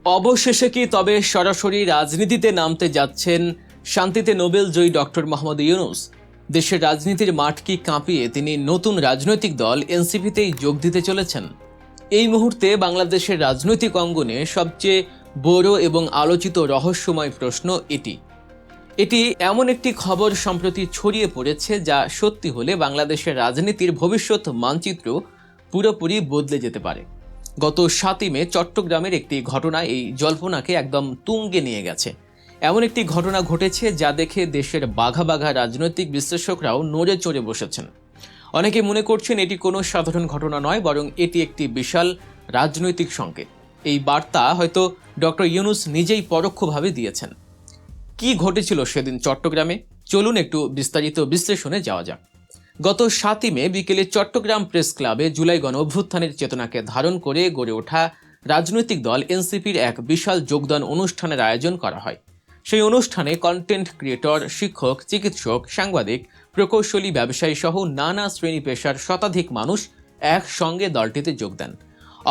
অবশেষে কি তবে সরাসরি রাজনীতিতে নামতে যাচ্ছেন শান্তিতে নোবেল জয়ী ডক্টর মোহাম্মদ ইউনূস? দেশের রাজনীতির মাঠ কি কাঁপিয়ে তিনি নতুন রাজনৈতিক দল এনসিপিতেই যোগ দিতে চলেছেন? এই মুহূর্তে বাংলাদেশের রাজনৈতিক অঙ্গনে সবচেয়ে বড় এবং আলোচিত রহস্যময় প্রশ্ন এটি এমন একটি খবর সম্প্রতি ছড়িয়ে পড়েছে যা সত্যি হলে বাংলাদেশের রাজনীতির ভবিষ্যৎ মানচিত্র পুরোপুরি বদলে যেতে পারে। গত 7ই মে চট্টগ্রামের একটি ঘটনা এই জল্পনাকে একদম তুঙ্গে নিয়ে গেছে। এমন একটি ঘটনা ঘটেছে যা দেখে দেশের বাঘা বাঘা রাজনৈতিক বিশ্লেষকরাও নড়ে চড়ে বসেছেন। অনেকে মনে করছেন এটি কোনো সাধারণ ঘটনা নয়, বরং এটি একটি বিশাল রাজনৈতিক সংকেত। এই বার্তা হয়তো ডক্টর ইউনূস নিজেই পরোক্ষভাবে দিয়েছেন। কি ঘটেছিল সেদিন চট্টগ্রামে? চলুন একটু বিস্তারিত বিশ্লেষণে যাওয়া যাক। গত 7ই মে বিকেলে চট্টগ্রাম প্রেস ক্লাবে জুলাই গণঅভ্যুত্থানের চেতনাকে ধারণ করে গড়ে ওঠা রাজনৈতিক দল এনসিপির এক বিশাল যোগদান অনুষ্ঠানের আয়োজন করা হয়। সেই অনুষ্ঠানে কন্টেন্ট ক্রিয়েটর, শিক্ষক, চিকিৎসক, সাংবাদিক, প্রকৌশলী, ব্যবসায়ী সহ নানা শ্রেণী পেশার শতাধিক মানুষ একসঙ্গে দলটিতে যোগ দেন।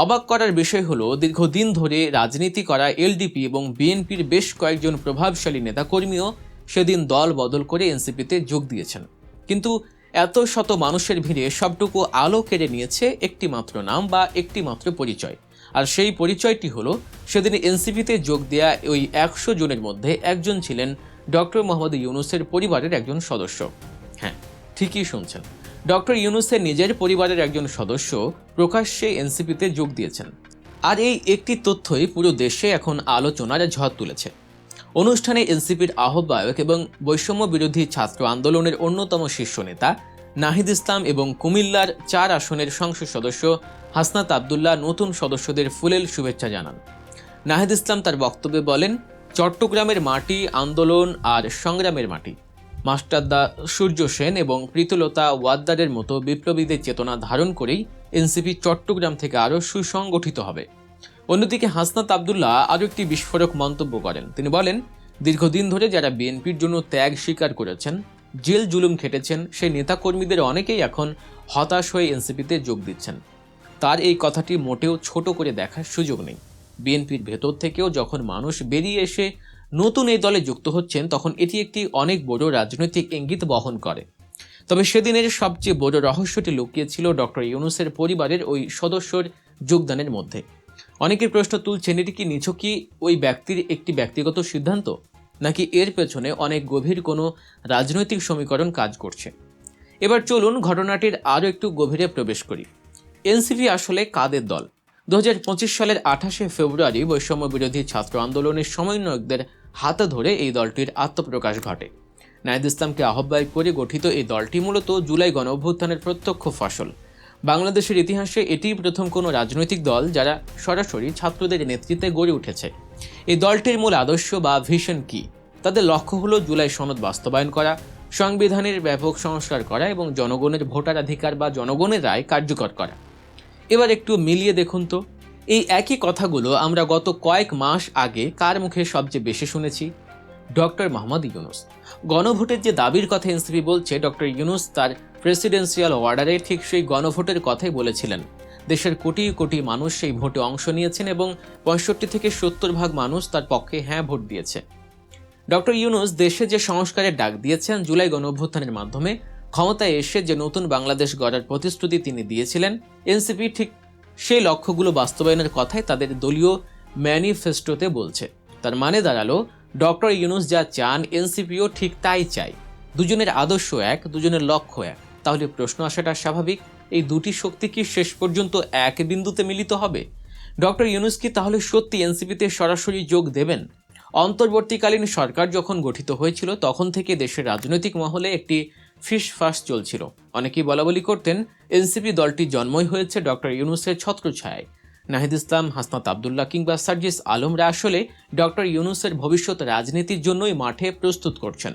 অবাক করার বিষয় হলো, দীর্ঘদিন ধরে রাজনীতি করা এলডিপি এবং বিএনপির বেশ কয়েকজন প্রভাবশালী নেতাকর্মীও সেদিন দল বদল করে এনসিপিতে যোগ দিয়েছেন। কিন্তু এত শত মানুষের ভিড়ে সবটুকু আলো কেড়ে নিয়েছে একটি মাত্র নাম বা একটি মাত্র পরিচয়। আর সেই পরিচয়টি হলো, সেদিন এনসিপিতে যোগ দেয়া ওই 100 জনের মধ্যে একজন ছিলেন ডক্টর মোহাম্মদ ইউনূসের পরিবারের একজন সদস্য। হ্যাঁ, ঠিকই শুনছেন, ডক্টর ইউনূসের নিজের পরিবারের একজন সদস্য প্রকাশ্যে এনসিপিতে যোগ দিয়েছেন। আর এই একটি তথ্যই পুরো দেশে এখন আলোচনার ঝড় তুলেছে। অনুষ্ঠানে এনসিপির আহ্বায়ক এবং বৈষম্য বিরোধী ছাত্র আন্দোলনের অন্যতম শীর্ষ নেতা নাহিদ ইসলাম এবং কুমিল্লার 4 আসনের সংসদ সদস্য হাসনাত আবদুল্লাহ নতুন সদস্যদের ফুলেল শুভেচ্ছা জানান। নাহিদ ইসলাম তার বক্তব্যে বলেন, চট্টগ্রামের মাটি আন্দোলন আর সংগ্রামের মাটি। মাস্টারদা সূর্য সেন এবং প্রীতলতা ওয়াদ্দারের মতো বিপ্লবীদের চেতনা ধারণ করেই এনসিপি চট্টগ্রাম থেকে আরও সুসংগঠিত হবে। অন্যদিকে হাসনাত আবদুল্লাহ আরও একটি বিস্ফোরক মন্তব্য করেন। তিনি বলেন, দীর্ঘদিন ধরে যারা বিএনপির জন্য ত্যাগ স্বীকার করেছেন, জেল জুলুম খেটেছেন, সেই নেতাকর্মীদের অনেকেই এখন হতাশ হয়ে এনসিপিতে যোগ দিচ্ছেন। তার এই কথাটি মোটেও ছোট করে দেখার সুযোগ নেই। বিএনপির ভেতর থেকেও যখন মানুষ বেরিয়ে এসে নতুন এই দলে যুক্ত হচ্ছেন, তখন এটি একটি অনেক বড় রাজনৈতিক ইঙ্গিত বহন করে। তবে সেদিনের সবচেয়ে বড় রহস্যটি লুকিয়েছিল ডক্টর ইউনূসের পরিবারের ওই সদস্যর যোগদানের মধ্যে। অনেকের প্রশ্ন তুলছেন, এটি কি নিছকই ওই ব্যক্তির একটি ব্যক্তিগত সিদ্ধান্ত, নাকি এর পেছনে অনেক গভীর কোনো রাজনৈতিক সমীকরণ কাজ করছে? এবার চলুন ঘটনাটির আরও একটু গভীরে প্রবেশ করি। এনসিপি আসলে কাদের দল? 2025 সালের 28শে ফেব্রুয়ারি বৈষম্য বিরোধী ছাত্র আন্দোলনের সমন্বয়কদের হাতে ধরে এই দলটির আত্মপ্রকাশ ঘটে। নাহিদ ইসলামকে আহ্বায়ক করে গঠিত এই দলটি মূলত জুলাই গণঅভ্যুত্থানের প্রত্যক্ষ ফসল। বাংলাদেশের ইতিহাসে এটিই প্রথম কোনো রাজনৈতিক দল যারা সরাসরি ছাত্রদের নেতৃত্বে গড়ে উঠেছে। এই দলটির মূল আদর্শ বা ভিশন কি? তাদের লক্ষ্য হলো জুলাই সনদ বাস্তবায়ন করা, সংবিধানের ব্যাপক সংস্কার করা এবং জনগণের ভোটাধিকার বা জনগণের রায় কার্যকর করা। এবার একটু মিলিয়ে দেখুন তো, এই একই কথাগুলো আমরা গত কয়েক মাস আগে কার মুখে সবচেয়ে বেশি শুনেছি? ডক্টর মোহাম্মদ ইউনূস। গণভোটের যে দাবির কথা এনসিপি বলছে, ডক্টর ইউনূস তার প্রেসিডেন্সিয়াল অর্ডারে ঠিক সেই গণভোটের কথাই বলেছিলেন। দেশের কোটি কোটি মানুষ সেই ভোটে অংশ নিয়েছেন এবং 65 থেকে 70% মানুষ তার পক্ষে হ্যাঁ ভোট দিয়েছে। ডক্টর ইউনূস দেশে যে সংস্কারের ডাক দিয়েছেন, জুলাই গণঅভ্যুত্থানের মাধ্যমে ক্ষমতায় এসে যে নতুন বাংলাদেশ গড়ার প্রতিশ্রুতি তিনি দিয়েছিলেন, এনসিপি ঠিক সেই লক্ষ্যগুলো বাস্তবায়নের কথাই তাদের দলীয় ম্যানিফেস্টোতে বলছে। তার মানে দাঁড়ালো, ডক্টর ইউনূস যা চান, এনসিপিও ঠিক তাই চায়। দুজনের আদর্শ এক, দুজনের লক্ষ্য এক। তাহলে প্রশ্ন আসাটা স্বাভাবিক, এই দুটি শক্তি কি শেষ পর্যন্ত এক বিন্দুতে মিলিত হবে? ডক্টর ইউনূস কি তাহলে সত্যি এনসিপিতে সরাসরি যোগ দেবেন? অন্তর্বর্তীকালীন সরকার যখন গঠিত হয়েছিল, তখন থেকে দেশের রাজনৈতিক মহলে একটি ফিসফাস চলছিল। অনেকেই বলাবলি করতেন, এনসিপি দলটি জন্মই হয়েছে ডক্টর ইউনূসের ছত্রছায়ায়। নাহিদ ইসলাম, হাসনাত আবদুল্লাহ কিংবা সার্জিস আলমরা আসলে ডক্টর ইউনূসের ভবিষ্যৎ রাজনীতির জন্যই মাঠে প্রস্তুত করছেন।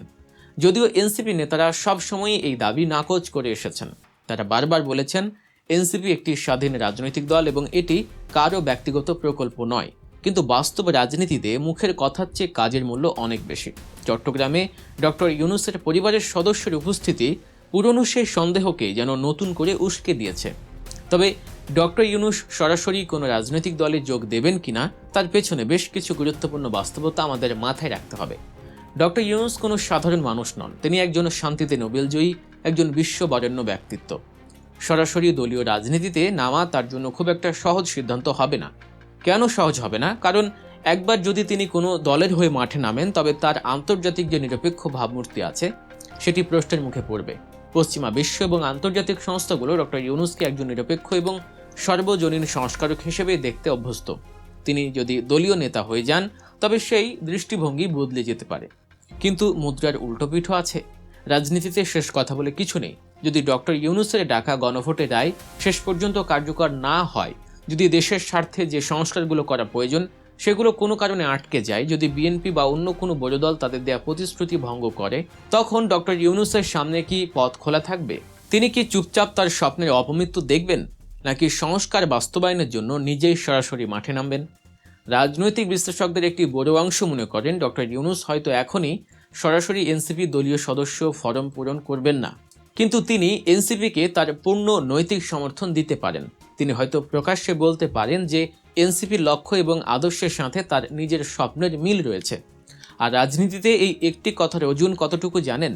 যদিও এনসিপি নেতারা সবসময়ই এই দাবি নাকচ করে এসেছেন। তারা বারবার বলেছেন, এনসিপি একটি স্বাধীন রাজনৈতিক দল এবং এটি কারও ব্যক্তিগত প্রকল্প নয়। কিন্তু বাস্তব রাজনীতিতে মুখের কথার চেয়ে কাজের মূল্য অনেক বেশি। চট্টগ্রামে ডক্টর ইউনূসের পরিবারের সদস্যের উপস্থিতি পুরনো সেই সন্দেহকে যেন নতুন করে উস্কে দিয়েছে। তবে ডক্টর ইউনূস সরাসরি কোনো রাজনৈতিক দলে যোগ দেবেন কিনা তার পেছনে বেশ কিছু গুরুত্বপূর্ণ বাস্তবতা আমাদের মাথায় রাখতে হবে। ডক্টর ইউনূস কোনো সাধারণ মানুষ নন, তিনি একজন শান্তিতে নোবেলজয়ী, একজন বিশ্ববরেণ্য ব্যক্তিত্ব। সরাসরি দলীয় রাজনীতিতে নামা তার জন্য খুব একটা সহজ সিদ্ধান্ত হবে না। কেন সহজ হবে না? কারণ একবার যদি তিনি কোনো দলের হয়ে মাঠে নামেন, তবে তার আন্তর্জাতিক যে নিরপেক্ষ ভাবমূর্তি আছে সেটি প্রশ্নের মুখে পড়বে। পশ্চিমা বিশ্ব এবং আন্তর্জাতিক সংস্থাগুলো ডক্টর ইউনূসকে একজন নিরপেক্ষ এবং সর্বজনীন সংস্কারক হিসেবে দেখতে অভ্যস্ত। তিনি যদি দলীয় নেতা হয়ে যান, তবে সেই দৃষ্টিভঙ্গি বদলে যেতে পারে। কিন্তু মুদ্রার উল্টোপিঠও আছে। রাজনীতিতে শেষ কথা বলে কিছু নেই। যদি ডক্টর ইউনূসের ডাকা গণভোটের রায় শেষ পর্যন্ত কার্যকর না হয়, যদি দেশের স্বার্থে যে সংস্কারগুলো করা প্রয়োজন সেগুলো কোনো কারণে আটকে যায়, যদি বিএনপি বা অন্য কোনো বড় দল তাদের দেয়া প্রতিশ্রুতি ভঙ্গ করে, তখন ডক্টর ইউনূসের সামনে কি পথ খোলা থাকবে? তিনি কি চুপচাপ তার স্বপ্নের অপমৃত্যু দেখবেন, নাকি সংস্কার বাস্তবায়নের জন্য নিজেই সরাসরি মাঠে নামবেন? রাজনৈতিক বিশ্লেষকদের একটি বড় অংশ মনে করেন ডক্টর ইউনূস হয়তো এখনই সরাসরি এনসিপি দলীয় সদস্য ফরম পূরণ করবেন না, কিন্তু তিনি এনসিপিকে তার পূর্ণ নৈতিক সমর্থন দিতে পারেন। তিনি হয়তো প্রকাশ্যে বলতে পারেন যে এনসিপির লক্ষ্য এবং আদর্শের সাথে তার নিজের স্বপ্নের মিল রয়েছে। আর রাজনীতিতে এই একটি কথার ওজন কতটুকু জানেন?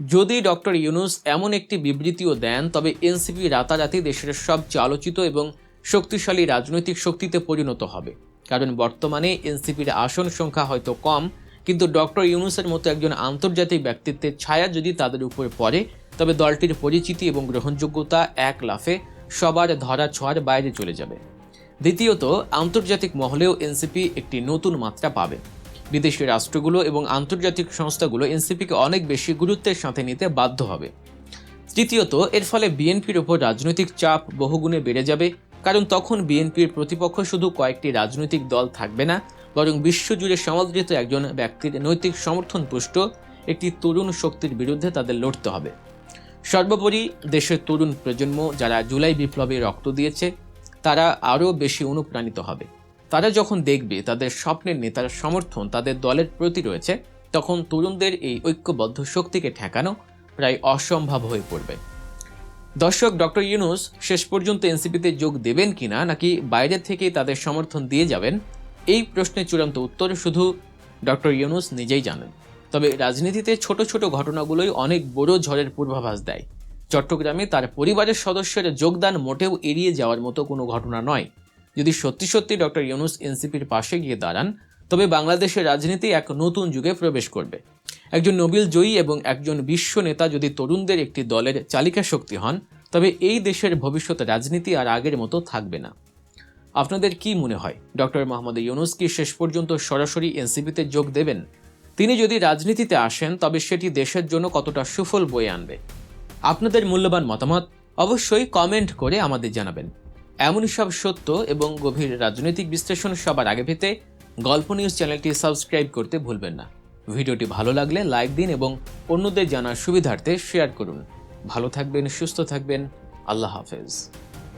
যদি ডক্টর ইউনূস এমন একটি বিবৃতিও দেন, তবে এনসিপি রাতারাতি দেশের সবচেয়ে আলোচিত এবং শক্তিশালী রাজনৈতিক শক্তিতে পরিণত হবে। কারণ বর্তমানে এনসিপির আসন সংখ্যা হয়তো কম, কিন্তু ডক্টর ইউনূসের মতো একজন আন্তর্জাতিক ব্যক্তিত্বের ছায়া যদি তাদের উপর পড়ে, তবে দলটির পরিচিতি এবং গ্রহণযোগ্যতা এক লাফে সবার ধরা ছোঁয়ার বাইরে চলে যাবে। দ্বিতীয়ত, আন্তর্জাতিক মহলেও এনসিপি একটি নতুন মাত্রা পাবে। বিদেশি রাষ্ট্রগুলো এবং আন্তর্জাতিক সংস্থাগুলো এনসিপিকে অনেক বেশি গুরুত্বের সাথে নিতে বাধ্য হবে। তৃতীয়ত, এর ফলে বিএনপির ওপর রাজনৈতিক চাপ বহুগুণে বেড়ে যাবে, কারণ তখন বিএনপির প্রতিপক্ষ শুধু কয়েকটি রাজনৈতিক দল থাকবে না, বরং বিশ্বজুড়ে সমাদৃত একজন ব্যক্তির নৈতিক সমর্থন পুষ্ট একটি তরুণ শক্তির বিরুদ্ধে তাদের লড়তে হবে। সর্বোপরি দেশের তরুণ প্রজন্ম যারা জুলাই বিপ্লবে রক্ত দিয়েছে, তারা আরও বেশি অনুপ্রাণিত হবে। তারা যখন দেখবে তাদের স্বপ্নের নেতার সমর্থন তাদের দলের প্রতি রয়েছে, তখন তরুণদের এই ঐক্যবদ্ধ শক্তিকে ঠেকানো প্রায় অসম্ভব হয়ে পড়বে। দর্শক, ডক্টর ইউনূস শেষ পর্যন্ত এনসিপিতে যোগ দেবেন কিনা, নাকি বাইরে থেকে তাদের সমর্থন দিয়ে যাবেন, এই প্রশ্নের চূড়ান্ত উত্তর শুধু ডক্টর ইউনূস নিজেই জানেন। তবে রাজনীতিতে ছোট ছোট ঘটনাগুলোই অনেক বড় ঝড়ের পূর্বাভাস দেয়। চট্টগ্রামে তার পরিবারের সদস্যের যোগদান মোটেও এড়িয়ে যাওয়ার মতো কোনো ঘটনা নয়। যদি সত্যি সত্যি ডক্টর ইউনূস এনসিপির পাশে গিয়ে দাঁড়ান, তবে বাংলাদেশের রাজনীতি এক নতুন যুগে প্রবেশ করবে। একজন নোবেল জয়ী এবং একজন বিশ্ব নেতা যদি তরুণদের একটি দলের চালিকা শক্তি হন, তবে এই দেশের ভবিষ্যৎ রাজনীতি আর আগের মতো থাকবে না। আপনাদের কি মনে হয়, ডক্টর মোহাম্মদ ইউনূস কি শেষ পর্যন্ত সরাসরি এনসিপিতে যোগ দেবেন? তিনি যদি রাজনীতিতে আসেন, তবে সেটি দেশের জন্য কতটা সুফল বয়ে আনবে? আপনাদের মূল্যবান মতামত অবশ্যই কমেন্ট করে আমাদের জানাবেন। এমনই সব সত্য এবং গভীর রাজনৈতিক বিশ্লেষণ সবার আগে পেতে গল্প নিউজ চ্যানেলটি সাবস্ক্রাইব করতে ভুলবেন না। ভিডিওটি ভালো লাগলে লাইক দিন এবং অন্যদের জানার সুবিধার্থে শেয়ার করুন। ভালো থাকবেন, সুস্থ থাকবেন। আল্লাহ হাফেজ।